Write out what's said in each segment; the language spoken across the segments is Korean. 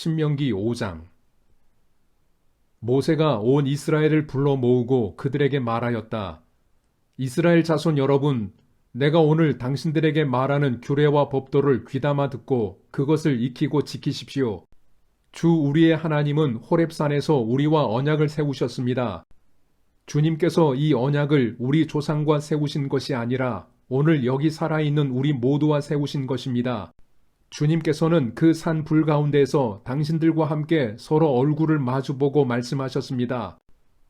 신명기 5장. 모세가 온 이스라엘을 불러 모으고 그들에게 말하였다. 이스라엘 자손 여러분, 내가 오늘 당신들에게 말하는 규례와 법도를 귀담아 듣고 그것을 익히고 지키십시오. 주 우리의 하나님은 호렙산에서 우리와 언약을 세우셨습니다. 주님께서 이 언약을 우리 조상과 세우신 것이 아니라 오늘 여기 살아있는 우리 모두와 세우신 것입니다. 주님께서는 그 산 불 가운데에서 당신들과 함께 서로 얼굴을 마주보고 말씀하셨습니다.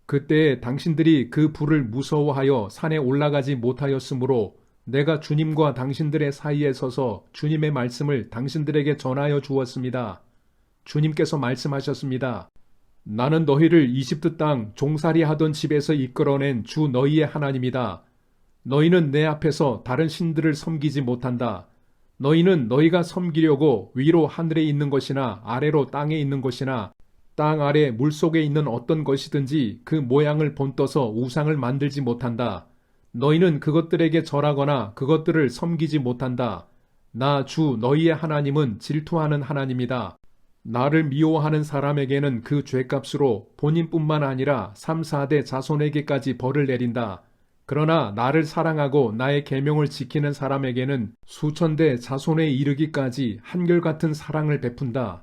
그때 당신들이 그 불을 무서워하여 산에 올라가지 못하였으므로 내가 주님과 당신들의 사이에 서서 주님의 말씀을 당신들에게 전하여 주었습니다. 주님께서 말씀하셨습니다. 나는 너희를 이집트 땅 종살이 하던 집에서 이끌어낸 주 너희의 하나님이다. 너희는 내 앞에서 다른 신들을 섬기지 못한다. 너희는 너희가 섬기려고 위로 하늘에 있는 것이나 아래로 땅에 있는 것이나 땅 아래 물속에 있는 어떤 것이든지 그 모양을 본떠서 우상을 만들지 못한다. 너희는 그것들에게 절하거나 그것들을 섬기지 못한다. 나 주 너희의 하나님은 질투하는 하나님이다. 나를 미워하는 사람에게는 그 죄값으로 본인뿐만 아니라 3, 4대 자손에게까지 벌을 내린다. 그러나 나를 사랑하고 나의 계명을 지키는 사람에게는 수천 대 자손에 이르기까지 한결같은 사랑을 베푼다.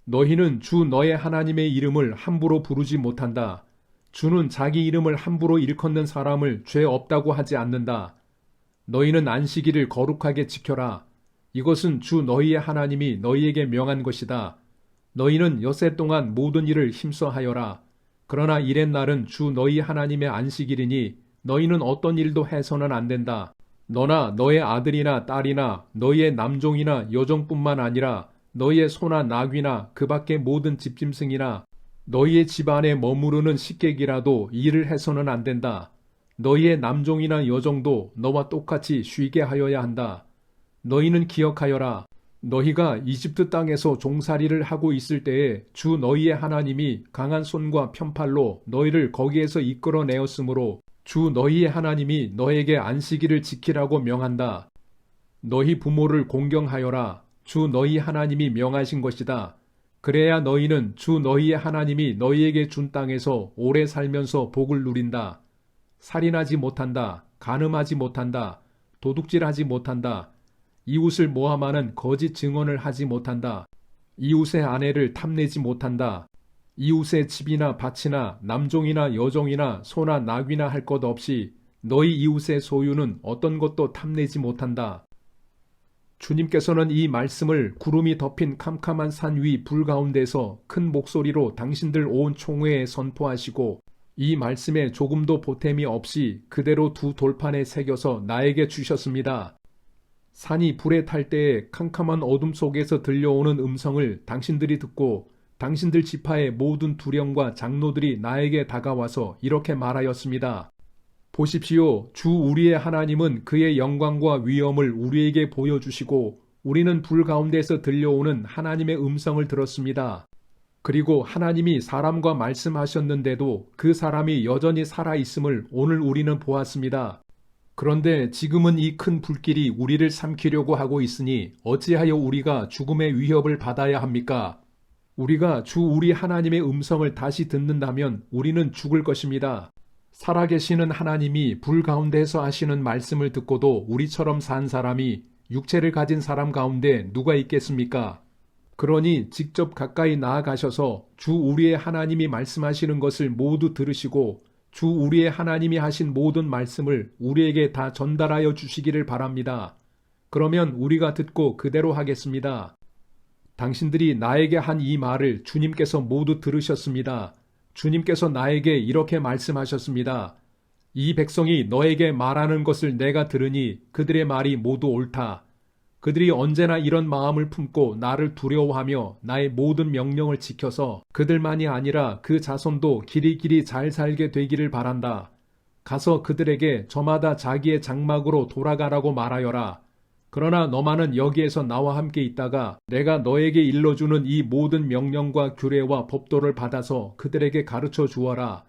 너희는 주 너의 하나님의 이름을 함부로 부르지 못한다. 주는 자기 이름을 함부로 일컫는 사람을 죄 없다고 하지 않는다. 너희는 안식일을 거룩하게 지켜라. 이것은 주 너희의 하나님이 너희에게 명한 것이다. 너희는 엿새 동안 모든 일을 힘써 하여라. 그러나 이렛 날은 주 너희 하나님의 안식일이니 너희는 어떤 일도 해서는 안 된다. 너나 너의 아들이나 딸이나 너희의 남종이나 여종뿐만 아니라 너희의 소나 나귀나 그 밖의 모든 집짐승이나 너희의 집안에 머무르는 식객이라도 일을 해서는 안 된다. 너희의 남종이나 여종도 너와 똑같이 쉬게 하여야 한다. 너희는 기억하여라. 너희가 이집트 땅에서 종살이를 하고 있을 때에 주 너희의 하나님이 강한 손과 편팔로 너희를 거기에서 이끌어내었으므로 주 너희의 하나님이 너에게 안식일을 지키라고 명한다. 너희 부모를 공경하여라. 주 너희 하나님이 명하신 것이다. 그래야 너희는 주 너희의 하나님이 너희에게 준 땅에서 오래 살면서 복을 누린다. 살인하지 못한다. 간음하지 못한다. 도둑질하지 못한다. 이웃을 모함하는 거짓 증언을 하지 못한다. 이웃의 아내를 탐내지 못한다. 이웃의 집이나 밭이나 남종이나 여종이나 소나 나귀나 할 것 없이 너희 이웃의 소유는 어떤 것도 탐내지 못한다. 주님께서는 이 말씀을 구름이 덮인 캄캄한 산 위 불 가운데서 큰 목소리로 당신들 온 총회에 선포하시고 이 말씀에 조금도 보탬이 없이 그대로 두 돌판에 새겨서 나에게 주셨습니다. 산이 불에 탈 때에 캄캄한 어둠 속에서 들려오는 음성을 당신들이 듣고 당신들 지파의 모든 두령과 장로들이 나에게 다가와서 이렇게 말하였습니다. 보십시오. 주 우리의 하나님은 그의 영광과 위엄을 우리에게 보여주시고 우리는 불 가운데서 들려오는 하나님의 음성을 들었습니다. 그리고 하나님이 사람과 말씀하셨는데도 그 사람이 여전히 살아있음을 오늘 우리는 보았습니다. 그런데 지금은 이 큰 불길이 우리를 삼키려고 하고 있으니 어찌하여 우리가 죽음의 위협을 받아야 합니까? 우리가 주 우리 하나님의 음성을 다시 듣는다면 우리는 죽을 것입니다. 살아계시는 하나님이 불 가운데서 하시는 말씀을 듣고도 우리처럼 산 사람이 육체를 가진 사람 가운데 누가 있겠습니까? 그러니 직접 가까이 나아가셔서 주 우리의 하나님이 말씀하시는 것을 모두 들으시고 주 우리의 하나님이 하신 모든 말씀을 우리에게 다 전달하여 주시기를 바랍니다. 그러면 우리가 듣고 그대로 하겠습니다. 당신들이 나에게 한 이 말을 주님께서 모두 들으셨습니다. 주님께서 나에게 이렇게 말씀하셨습니다. 이 백성이 너에게 말하는 것을 내가 들으니 그들의 말이 모두 옳다. 그들이 언제나 이런 마음을 품고 나를 두려워하며 나의 모든 명령을 지켜서 그들만이 아니라 그 자손도 길이길이 잘 살게 되기를 바란다. 가서 그들에게 저마다 자기의 장막으로 돌아가라고 말하여라. 그러나 너만은 여기에서 나와 함께 있다가 내가 너에게 일러주는 이 모든 명령과 규례와 법도를 받아서 그들에게 가르쳐 주어라.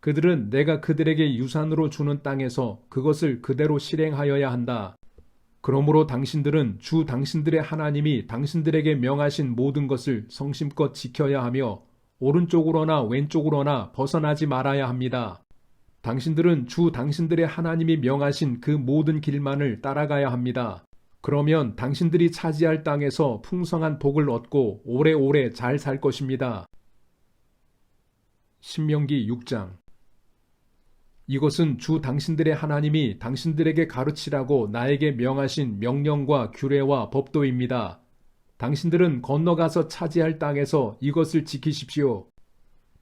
그들은 내가 그들에게 유산으로 주는 땅에서 그것을 그대로 실행하여야 한다. 그러므로 당신들은 주 당신들의 하나님이 당신들에게 명하신 모든 것을 성심껏 지켜야 하며 오른쪽으로나 왼쪽으로나 벗어나지 말아야 합니다. 당신들은 주 당신들의 하나님이 명하신 그 모든 길만을 따라가야 합니다. 그러면 당신들이 차지할 땅에서 풍성한 복을 얻고 오래오래 잘 살 것입니다. 신명기 6장. 이것은 주 당신들의 하나님이 당신들에게 가르치라고 나에게 명하신 명령과 규례와 법도입니다. 당신들은 건너가서 차지할 땅에서 이것을 지키십시오.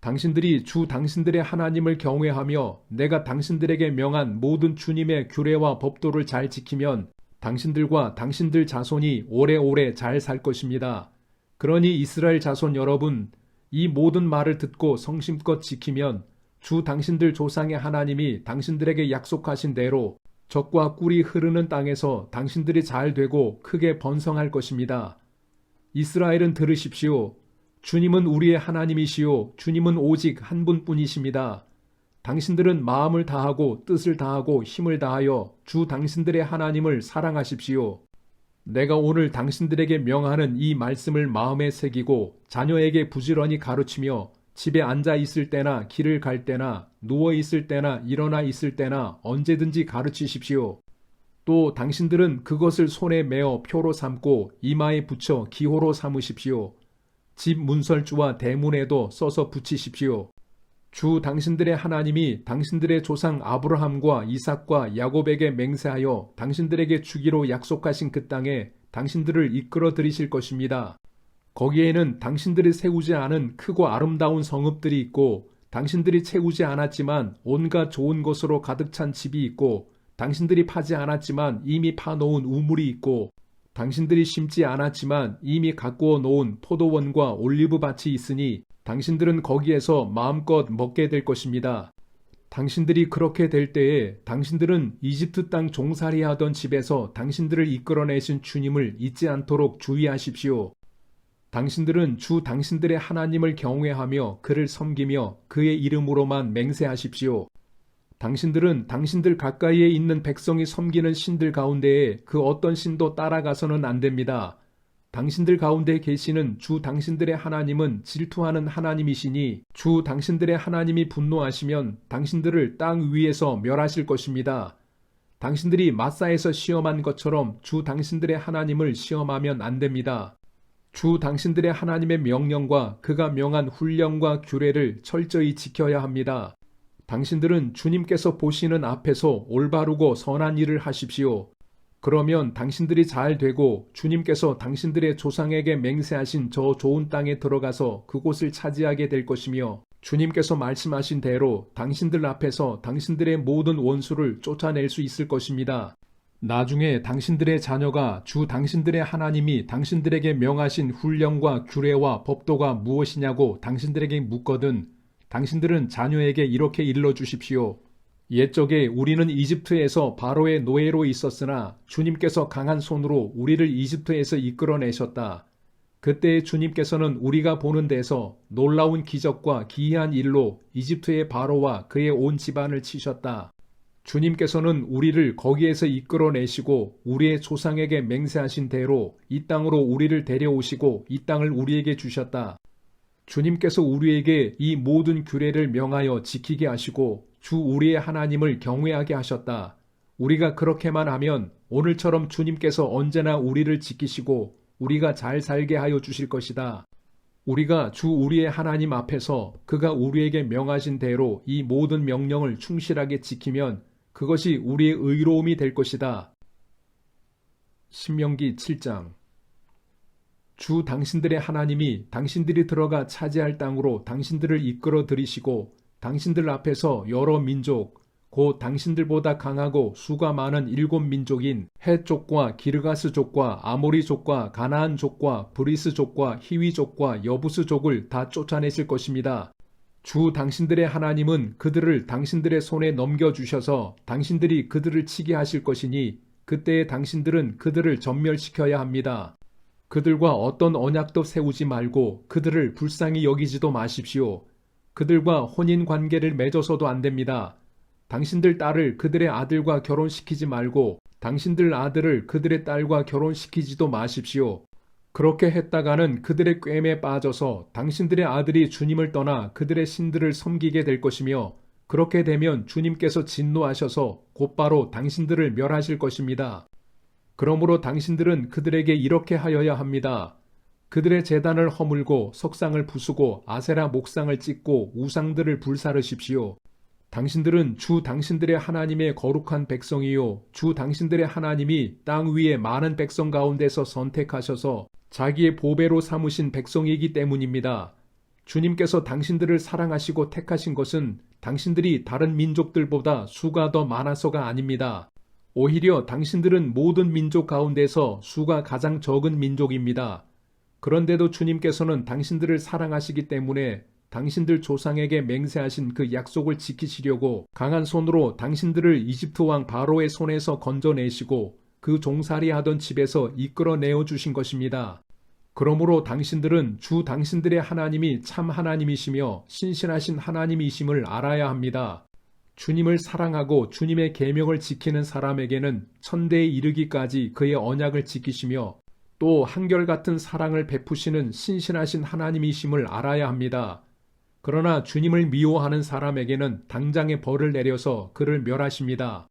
당신들이 주 당신들의 하나님을 경외하며 내가 당신들에게 명한 모든 주님의 규례와 법도를 잘 지키면 당신들과 당신들 자손이 오래오래 잘 살 것입니다. 그러니 이스라엘 자손 여러분, 이 모든 말을 듣고 성심껏 지키면 주 당신들 조상의 하나님이 당신들에게 약속하신 대로 젖과 꿀이 흐르는 땅에서 당신들이 잘 되고 크게 번성할 것입니다. 이스라엘은 들으십시오. 주님은 우리의 하나님이시요 주님은 오직 한 분뿐이십니다. 당신들은 마음을 다하고 뜻을 다하고 힘을 다하여 주 당신들의 하나님을 사랑하십시오. 내가 오늘 당신들에게 명하는 이 말씀을 마음에 새기고 자녀에게 부지런히 가르치며 집에 앉아 있을 때나 길을 갈 때나 누워 있을 때나 일어나 있을 때나 언제든지 가르치십시오. 또 당신들은 그것을 손에 메어 표로 삼고 이마에 붙여 기호로 삼으십시오. 집 문설주와 대문에도 써서 붙이십시오. 주 당신들의 하나님이 당신들의 조상 아브라함과 이삭과 야곱에게 맹세하여 당신들에게 주기로 약속하신 그 땅에 당신들을 이끌어 들이실 것입니다. 거기에는 당신들이 세우지 않은 크고 아름다운 성읍들이 있고 당신들이 채우지 않았지만 온갖 좋은 것으로 가득 찬 집이 있고 당신들이 파지 않았지만 이미 파놓은 우물이 있고 당신들이 심지 않았지만 이미 가꾸어 놓은 포도원과 올리브 밭이 있으니 당신들은 거기에서 마음껏 먹게 될 것입니다. 당신들이 그렇게 될 때에 당신들은 이집트 땅 종살이 하던 집에서 당신들을 이끌어내신 주님을 잊지 않도록 주의하십시오. 당신들은 주 당신들의 하나님을 경외하며 그를 섬기며 그의 이름으로만 맹세하십시오. 당신들은 당신들 가까이에 있는 백성이 섬기는 신들 가운데에 그 어떤 신도 따라가서는 안 됩니다. 당신들 가운데 계시는 주 당신들의 하나님은 질투하는 하나님이시니 주 당신들의 하나님이 분노하시면 당신들을 땅 위에서 멸하실 것입니다. 당신들이 마사에서 시험한 것처럼 주 당신들의 하나님을 시험하면 안 됩니다. 주 당신들의 하나님의 명령과 그가 명한 훈령과 규례를 철저히 지켜야 합니다. 당신들은 주님께서 보시는 앞에서 올바르고 선한 일을 하십시오. 그러면 당신들이 잘 되고 주님께서 당신들의 조상에게 맹세하신 저 좋은 땅에 들어가서 그곳을 차지하게 될 것이며 주님께서 말씀하신 대로 당신들 앞에서 당신들의 모든 원수를 쫓아낼 수 있을 것입니다. 나중에 당신들의 자녀가 주 당신들의 하나님이 당신들에게 명하신 훈령과 규례와 법도가 무엇이냐고 당신들에게 묻거든 당신들은 자녀에게 이렇게 일러주십시오. 옛적에 우리는 이집트에서 바로의 노예로 있었으나 주님께서 강한 손으로 우리를 이집트에서 이끌어내셨다. 그때 주님께서는 우리가 보는 데서 놀라운 기적과 기이한 일로 이집트의 바로와 그의 온 집안을 치셨다. 주님께서는 우리를 거기에서 이끌어내시고 우리의 조상에게 맹세하신 대로 이 땅으로 우리를 데려오시고 이 땅을 우리에게 주셨다. 주님께서 우리에게 이 모든 규례를 명하여 지키게 하시고 주 우리의 하나님을 경외하게 하셨다. 우리가 그렇게만 하면 오늘처럼 주님께서 언제나 우리를 지키시고 우리가 잘 살게 하여 주실 것이다. 우리가 주 우리의 하나님 앞에서 그가 우리에게 명하신 대로 이 모든 명령을 충실하게 지키면 그것이 우리의 의로움이 될 것이다. 신명기 7장. 주 당신들의 하나님이 당신들이 들어가 차지할 땅으로 당신들을 이끌어 들이시고 당신들 앞에서 여러 민족, 곧 당신들보다 강하고 수가 많은 7민족인 헷족과 기르가스족과 아모리족과 가나안족과 브리스족과 히위족과 여부스족을 다 쫓아내실 것입니다. 주 당신들의 하나님은 그들을 당신들의 손에 넘겨주셔서 당신들이 그들을 치게 하실 것이니 그때에 당신들은 그들을 전멸시켜야 합니다. 그들과 어떤 언약도 세우지 말고 그들을 불쌍히 여기지도 마십시오. 그들과 혼인 관계를 맺어서도 안 됩니다. 당신들 딸을 그들의 아들과 결혼시키지 말고 당신들 아들을 그들의 딸과 결혼시키지도 마십시오. 그렇게 했다가는 그들의 꾀에 빠져서 당신들의 아들이 주님을 떠나 그들의 신들을 섬기게 될 것이며 그렇게 되면 주님께서 진노하셔서 곧바로 당신들을 멸하실 것입니다. 그러므로 당신들은 그들에게 이렇게 하여야 합니다. 그들의 제단을 허물고 석상을 부수고 아세라 목상을 찍고 우상들을 불사르십시오. 당신들은 주 당신들의 하나님의 거룩한 백성이요 주 당신들의 하나님이 땅 위에 많은 백성 가운데서 선택하셔서 자기의 보배로 삼으신 백성이기 때문입니다. 주님께서 당신들을 사랑하시고 택하신 것은 당신들이 다른 민족들보다 수가 더 많아서가 아닙니다. 오히려 당신들은 모든 민족 가운데서 수가 가장 적은 민족입니다. 그런데도 주님께서는 당신들을 사랑하시기 때문에 당신들 조상에게 맹세하신 그 약속을 지키시려고 강한 손으로 당신들을 이집트 왕 바로의 손에서 건져내시고 그 종살이하던 집에서 이끌어내어 주신 것입니다. 그러므로 당신들은 주 당신들의 하나님이 참 하나님이시며 신실하신 하나님이심을 알아야 합니다. 주님을 사랑하고 주님의 계명을 지키는 사람에게는 천대에 이르기까지 그의 언약을 지키시며 또 한결같은 사랑을 베푸시는 신실하신 하나님이심을 알아야 합니다. 그러나 주님을 미워하는 사람에게는 당장의 벌을 내려서 그를 멸하십니다.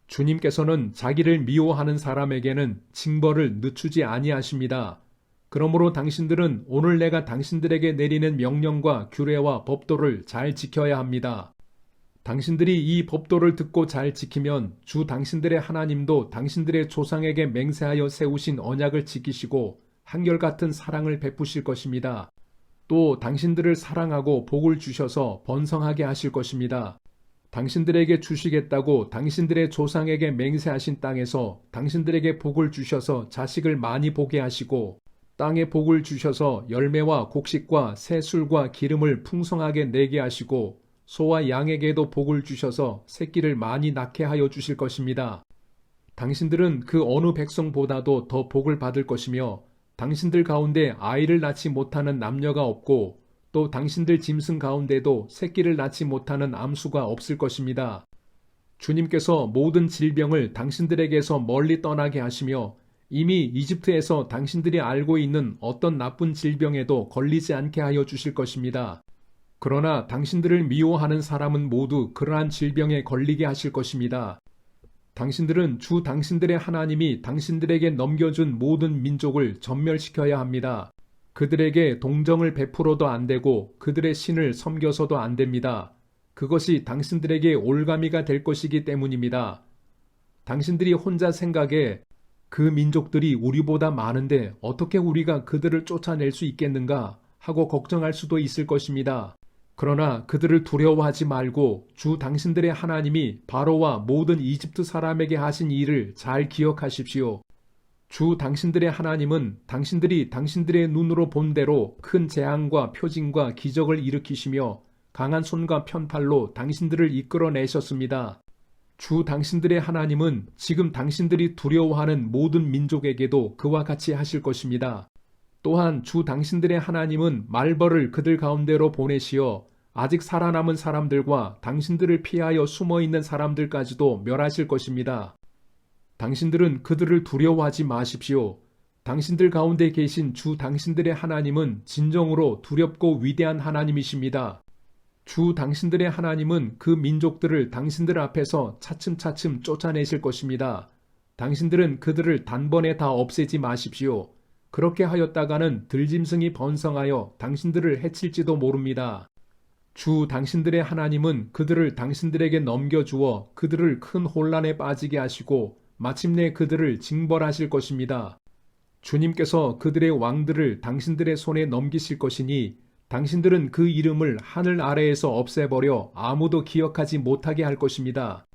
주님께서는 자기를 미워하는 사람에게는 징벌을 늦추지 아니하십니다. 그러므로 당신들은 오늘 내가 당신들에게 내리는 명령과 규례와 법도를 잘 지켜야 합니다. 당신들이 이 법도를 듣고 잘 지키면 주 당신들의 하나님도 당신들의 조상에게 맹세하여 세우신 언약을 지키시고 한결같은 사랑을 베푸실 것입니다. 또 당신들을 사랑하고 복을 주셔서 번성하게 하실 것입니다. 당신들에게 주시겠다고 당신들의 조상에게 맹세하신 땅에서 당신들에게 복을 주셔서 자식을 많이 보게 하시고 땅에 복을 주셔서 열매와 곡식과 새 술과 기름을 풍성하게 내게 하시고 소와 양에게도 복을 주셔서 새끼를 많이 낳게 하여 주실 것입니다. 당신들은 그 어느 백성보다도 더 복을 받을 것이며 당신들 가운데 아이를 낳지 못하는 남녀가 없고 또 당신들 짐승 가운데도 새끼를 낳지 못하는 암수가 없을 것입니다. 주님께서 모든 질병을 당신들에게서 멀리 떠나게 하시며 이미 이집트에서 당신들이 알고 있는 어떤 나쁜 질병에도 걸리지 않게 하여 주실 것입니다. 그러나 당신들을 미워하는 사람은 모두 그러한 질병에 걸리게 하실 것입니다. 당신들은 주 당신들의 하나님이 당신들에게 넘겨준 모든 민족을 전멸시켜야 합니다. 그들에게 동정을 베풀어도 안 되고 그들의 신을 섬겨서도 안 됩니다. 그것이 당신들에게 올가미가 될 것이기 때문입니다. 당신들이 혼자 생각에 그 민족들이 우리보다 많은데 어떻게 우리가 그들을 쫓아낼 수 있겠는가 하고 걱정할 수도 있을 것입니다. 그러나 그들을 두려워하지 말고 주 당신들의 하나님이 바로와 모든 이집트 사람에게 하신 일을 잘 기억하십시오. 주 당신들의 하나님은 당신들이 당신들의 눈으로 본 대로 큰 재앙과 표징과 기적을 일으키시며 강한 손과 편팔로 당신들을 이끌어내셨습니다. 주 당신들의 하나님은 지금 당신들이 두려워하는 모든 민족에게도 그와 같이 하실 것입니다. 또한 주 당신들의 하나님은 말벌을 그들 가운데로 보내시어 아직 살아남은 사람들과 당신들을 피하여 숨어있는 사람들까지도 멸하실 것입니다. 당신들은 그들을 두려워하지 마십시오. 당신들 가운데 계신 주 당신들의 하나님은 진정으로 두렵고 위대한 하나님이십니다. 주 당신들의 하나님은 그 민족들을 당신들 앞에서 차츰차츰 쫓아내실 것입니다. 당신들은 그들을 단번에 다 없애지 마십시오. 그렇게 하였다가는 들짐승이 번성하여 당신들을 해칠지도 모릅니다. 주 당신들의 하나님은 그들을 당신들에게 넘겨주어 그들을 큰 혼란에 빠지게 하시고 마침내 그들을 징벌하실 것입니다. 주님께서 그들의 왕들을 당신들의 손에 넘기실 것이니 당신들은 그 이름을 하늘 아래에서 없애버려 아무도 기억하지 못하게 할 것입니다.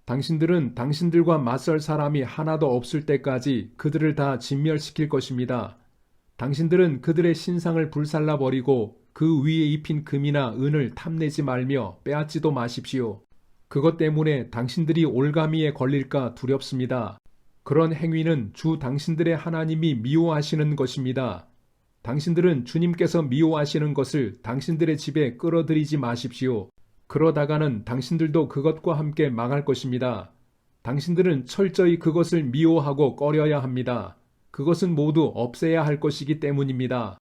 당신들은 당신들과 맞설 사람이 하나도 없을 때까지 그들을 다 진멸시킬 것입니다. 당신들은 그들의 신상을 불살라버리고 그 위에 입힌 금이나 은을 탐내지 말며 빼앗지도 마십시오. 그것 때문에 당신들이 올가미에 걸릴까 두렵습니다. 그런 행위는 주 당신들의 하나님이 미워하시는 것입니다. 당신들은 주님께서 미워하시는 것을 당신들의 집에 끌어들이지 마십시오. 그러다가는 당신들도 그것과 함께 망할 것입니다. 당신들은 철저히 그것을 미워하고 꺼려야 합니다. 그것은 모두 없애야 할 것이기 때문입니다.